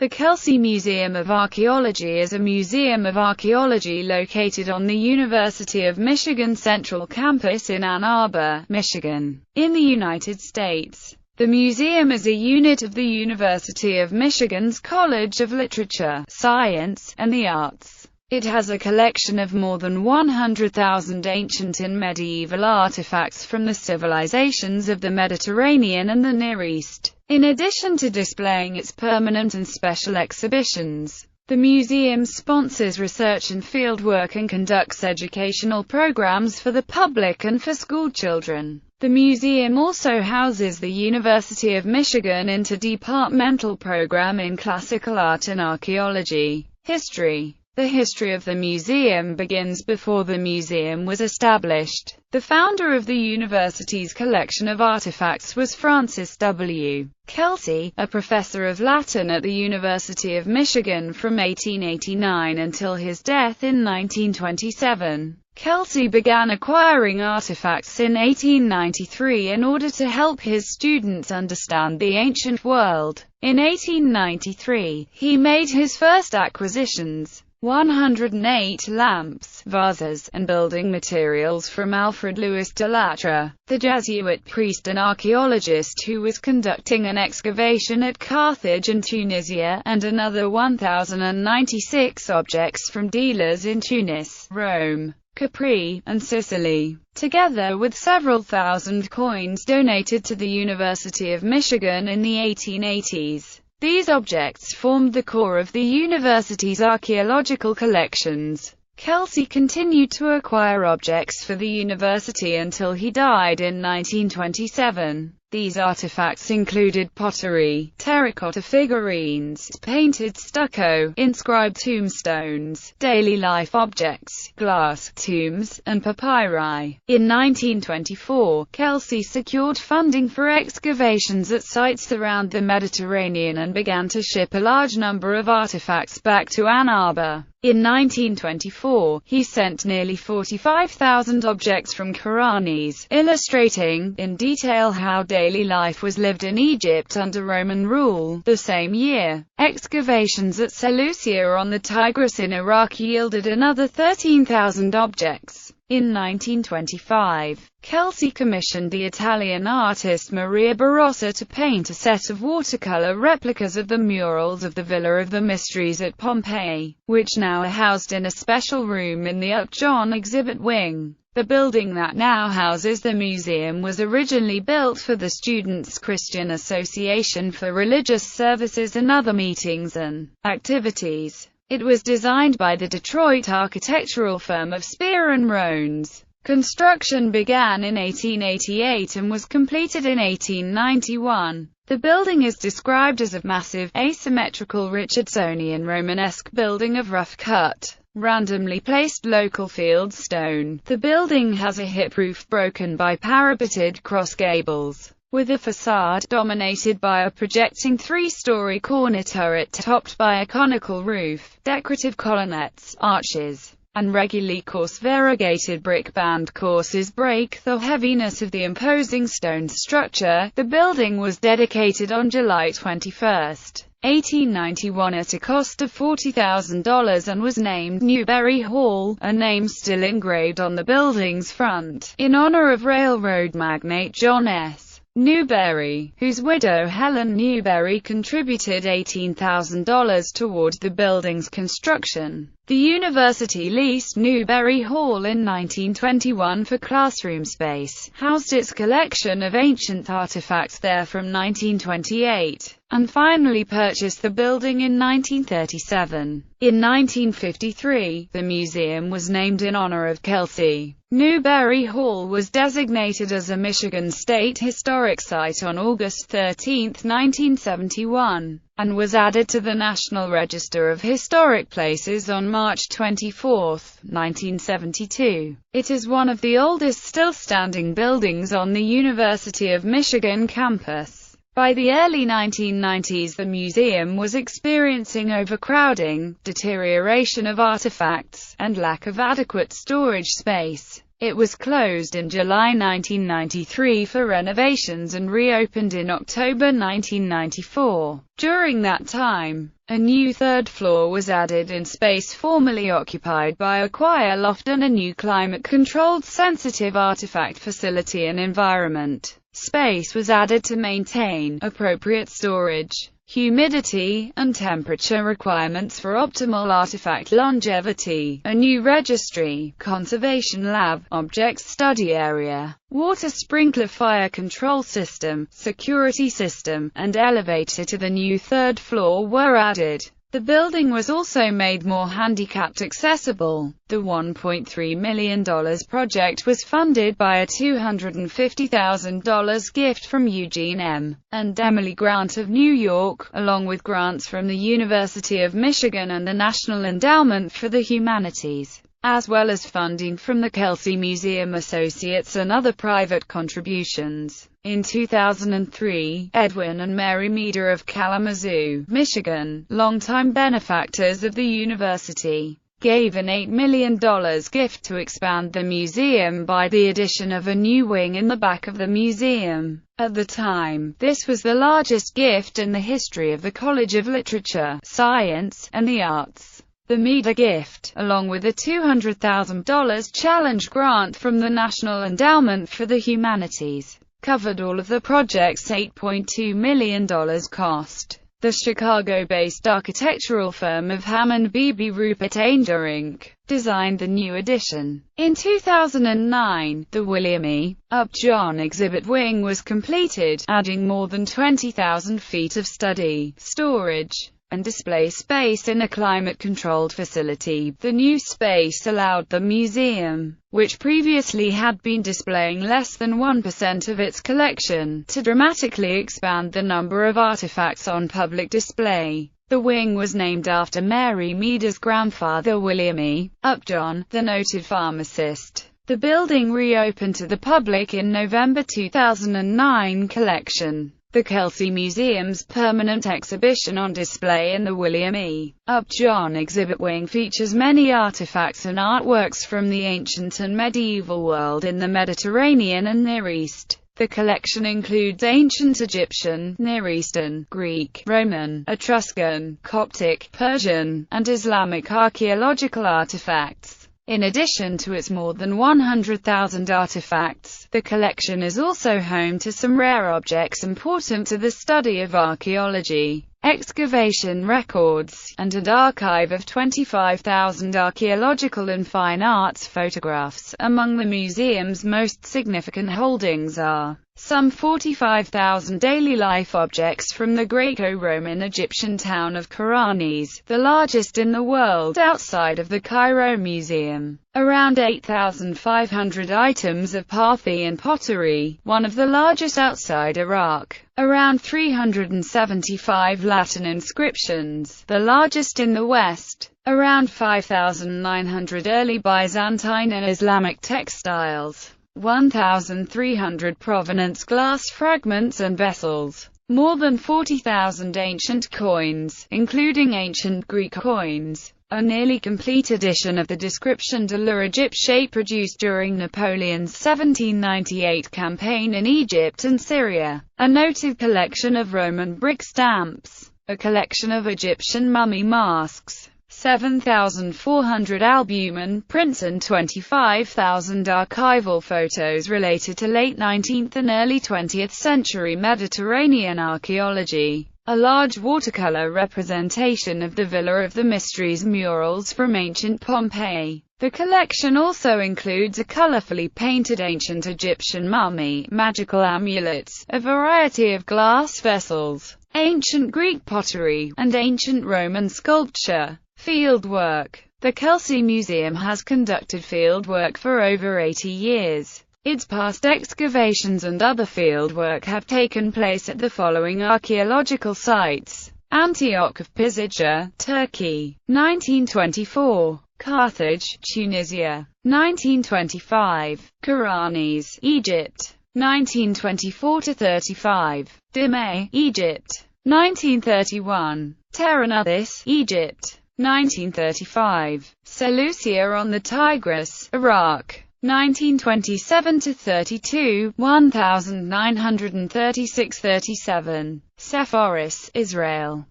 The Kelsey Museum of Archaeology is a museum of archaeology located on the University of Michigan Central Campus in Ann Arbor, Michigan, in the United States. The museum is a unit of the University of Michigan's College of Literature, Science, and the Arts. It has a collection of more than 100,000 ancient and medieval artifacts from the civilizations of the Mediterranean and the Near East. In addition to displaying its permanent and special exhibitions, the museum sponsors research and fieldwork and conducts educational programs for the public and for school children. The museum also houses the University of Michigan interdepartmental program in classical art and archaeology. History. The history of the museum begins before the museum was established. The founder of the university's collection of artifacts was Francis W. Kelsey, a professor of Latin at the University of Michigan from 1889 until his death in 1927. Kelsey began acquiring artifacts in 1893 in order to help his students understand the ancient world. In 1893, he made his first acquisitions: 108 lamps, vases, and building materials from Alfred Louis de Latre, the Jesuit priest and archaeologist who was conducting an excavation at Carthage in Tunisia, and another 1,096 objects from dealers in Tunis, Rome, Capri, and Sicily, together with several thousand coins donated to the University of Michigan in the 1880s. These objects formed the core of the university's archaeological collections. Kelsey continued to acquire objects for the university until he died in 1927. These artifacts included pottery, terracotta figurines, painted stucco, inscribed tombstones, daily life objects, glass, tombs, and papyri. In 1924, Kelsey secured funding for excavations at sites around the Mediterranean and began to ship a large number of artifacts back to Ann Arbor. In 1924, he sent nearly 45,000 objects from Quranis, illustrating, in detail how daily life was lived in Egypt under Roman rule. The same year, excavations at Seleucia on the Tigris in Iraq yielded another 13,000 objects. In 1925, Kelsey commissioned the Italian artist Maria Barossa to paint a set of watercolor replicas of the murals of the Villa of the Mysteries at Pompeii, which now are housed in a special room in the Upjohn Exhibit Wing. The building that now houses the museum was originally built for the Students' Christian Association for religious services and other meetings and activities. It was designed by the Detroit architectural firm of Spear and Rones. Construction began in 1888 and was completed in 1891. The building is described as a massive, asymmetrical Richardsonian Romanesque building of rough-cut, randomly placed local field stone. The building has a hip roof broken by parapeted cross gables, with a facade dominated by a projecting three-story corner turret topped by a conical roof, decorative colonnettes, arches, and regularly coarse variegated brick band courses break the heaviness of the imposing stone structure. The building was dedicated on July 21, 1891 at a cost of $40,000 and was named Newberry Hall, a name still engraved on the building's front, in honor of railroad magnate John S. Newberry, whose widow Helen Newberry contributed $18,000 toward the building's construction. The university leased Newberry Hall in 1921 for classroom space, housed its collection of ancient artifacts there from 1928, and finally purchased the building in 1937. In 1953, the museum was named in honor of Kelsey. Newberry Hall was designated as a Michigan State Historic Site on August 13, 1971, and was added to the National Register of Historic Places on March 24, 1972. It is one of the oldest still-standing buildings on the University of Michigan campus. By the early 1990s, the museum was experiencing overcrowding, deterioration of artifacts, and lack of adequate storage space. It was closed in July 1993 for renovations and reopened in October 1994. During that time, a new third floor was added in space formerly occupied by a choir loft and a new climate-controlled sensitive artifact facility and environment. Space was added to maintain appropriate storage, humidity, and temperature requirements for optimal artifact longevity. A new registry, conservation lab, object study area, water sprinkler fire control system, security system, and elevator to the new third floor were added. The building was also made more handicapped accessible. The $1.3 million project was funded by a $250,000 gift from Eugene M. and Emily Grant of New York, along with grants from the University of Michigan and the National Endowment for the Humanities, as well as funding from the Kelsey Museum Associates and other private contributions. In 2003, Edwin and Mary Meader of Kalamazoo, Michigan, longtime benefactors of the university, gave an $8 million gift to expand the museum by the addition of a new wing in the back of the museum. At the time, this was the largest gift in the history of the College of Literature, Science, and the Arts. The Meader gift, along with a $200,000 challenge grant from the National Endowment for the Humanities, covered all of the project's $8.2 million cost. The Chicago-based architectural firm of Hammond Beebe Rupert Ainger Inc. designed the new addition. In 2009, the William E. Upjohn Exhibit Wing was completed, adding more than 20,000 feet of study, storage, and display space in a climate-controlled facility. The new space allowed the museum, which previously had been displaying less than 1% of its collection, to dramatically expand the number of artifacts on public display. The wing was named after Mary Meader's grandfather William E. Upjohn, the noted pharmacist. The building reopened to the public in November 2009. Collection. The Kelsey Museum's permanent exhibition on display in the William E. Upjohn Exhibit Wing features many artifacts and artworks from the ancient and medieval world in the Mediterranean and Near East. The collection includes ancient Egyptian, Near Eastern, Greek, Roman, Etruscan, Coptic, Persian, and Islamic archaeological artifacts. In addition to its more than 100,000 artifacts, the collection is also home to some rare objects important to the study of archaeology, excavation records, and an archive of 25,000 archaeological and fine arts photographs. Among the museum's most significant holdings are some 45,000 daily life objects from the Greco-Roman Egyptian town of Karanis, the largest in the world outside of the Cairo Museum. Around 8,500 items of Parthian pottery, one of the largest outside Iraq. Around 375 Latin inscriptions, the largest in the West. Around 5,900 early Byzantine and Islamic textiles. 1,300 provenance glass fragments and vessels. More than 40,000 ancient coins, including ancient Greek coins. A nearly complete edition of the Description de l'Égypte produced during Napoleon's 1798 campaign in Egypt and Syria. A noted collection of Roman brick stamps. A collection of Egyptian mummy masks. 7,400 albumen prints and 25,000 archival photos related to late 19th and early 20th century Mediterranean archaeology. A large watercolor representation of the Villa of the Mysteries murals from ancient Pompeii. The collection also includes a colorfully painted ancient Egyptian mummy, magical amulets, a variety of glass vessels, ancient Greek pottery, and ancient Roman sculpture. Fieldwork. The Kelsey Museum has conducted fieldwork for over 80 years. Its past excavations and other fieldwork have taken place at the following archaeological sites: Antioch of Pisidia, Turkey, 1924; Carthage, Tunisia, 1925; Karanis, Egypt, 1924–35; Dimay, Egypt, 1931; Terenuthis, Egypt, 1935; Seleucia on the Tigris, Iraq, 1927–32, 1936–37, Sepphoris, Israel.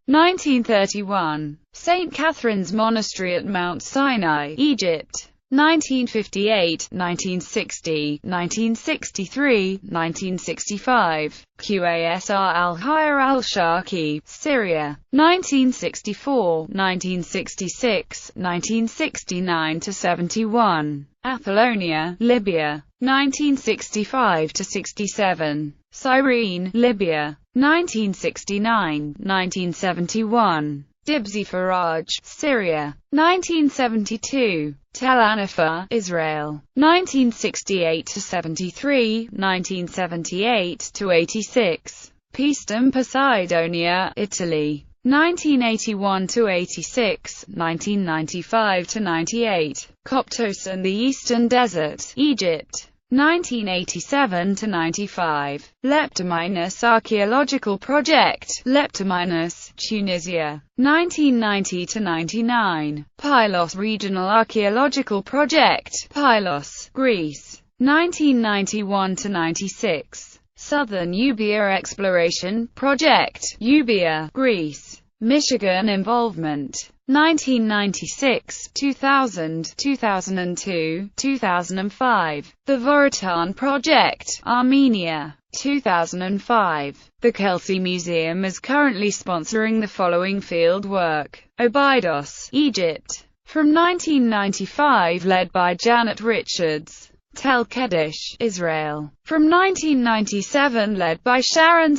1931, St. Catherine's Monastery at Mount Sinai, Egypt. 1958, 1960, 1963, 1965, Qasr al-Hayr al-Sharqi, Syria. 1964, 1966, 1969–71, Apollonia, Libya. 1965–67, Cyrene, Libya. 1969, 1971, Dibzi Faraj, Syria. 1972, Tel Anifa, Israel. 1968–73, 1978–86, Paestum, Poseidonia, Italy. 1981–86, 1995–98, Coptos and the Eastern Desert, Egypt. 1987–95, Leptominos Archaeological Project, Leptominos, Tunisia. 1990–99, Pylos Regional Archaeological Project, Pylos, Greece. 1991–96, Southern Euboea Exploration Project, Euboea, Greece. Michigan involvement. 1996, 2000, 2002, 2005. The Vorotan Project, Armenia. 2005. The Kelsey Museum is currently sponsoring the following field work: Abydos, Egypt. From 1995, led by Janet Richards. Tel Kedish, Israel. From 1997, led by Sharon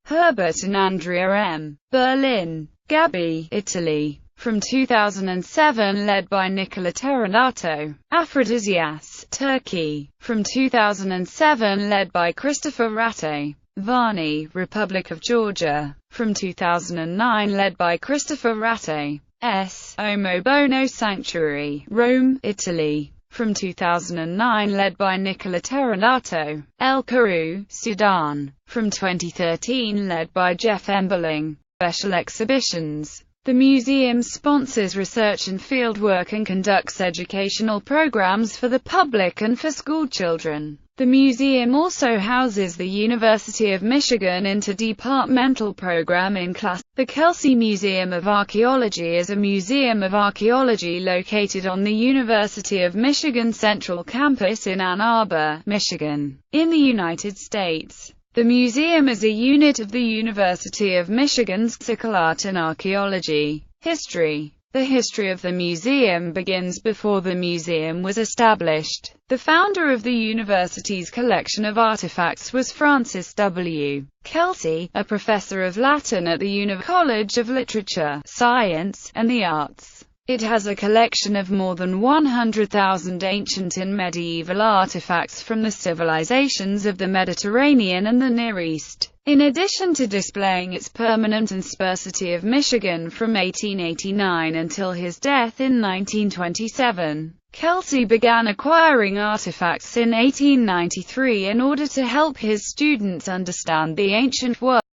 Herbert and Andrea M. Berlin. Gabi, Italy. From 2007, led by Nicola Terranato. Aphrodisias, Turkey. From 2007, led by Christopher Ratte. Varni, Republic of Georgia. From 2009, led by Christopher Ratte. Omo Bono Sanctuary, Rome, Italy. From 2009, led by Nicola Terranato. El Karoo, Sudan. From 2013, led by Jeff Emberling. Special exhibitions. The museum sponsors research and fieldwork and conducts educational programs for the public and for school children. The museum also houses the University of Michigan interdepartmental program in class. The Kelsey Museum of Archaeology is a museum of archaeology located on the University of Michigan Central Campus in Ann Arbor, Michigan, in the United States. The museum is a unit of the University of Michigan's Classical Art and Archaeology. History. The history of the museum begins before the museum was established. The founder of the university's collection of artifacts was Francis W. Kelsey, a professor of Latin at the University College of Literature, Science, and the Arts. It has a collection of more than 100,000 ancient and medieval artifacts from the civilizations of the Mediterranean and the Near East. In addition to displaying its permanent University of Michigan from 1889 until his death in 1927, Kelsey began acquiring artifacts in 1893 in order to help his students understand the ancient world.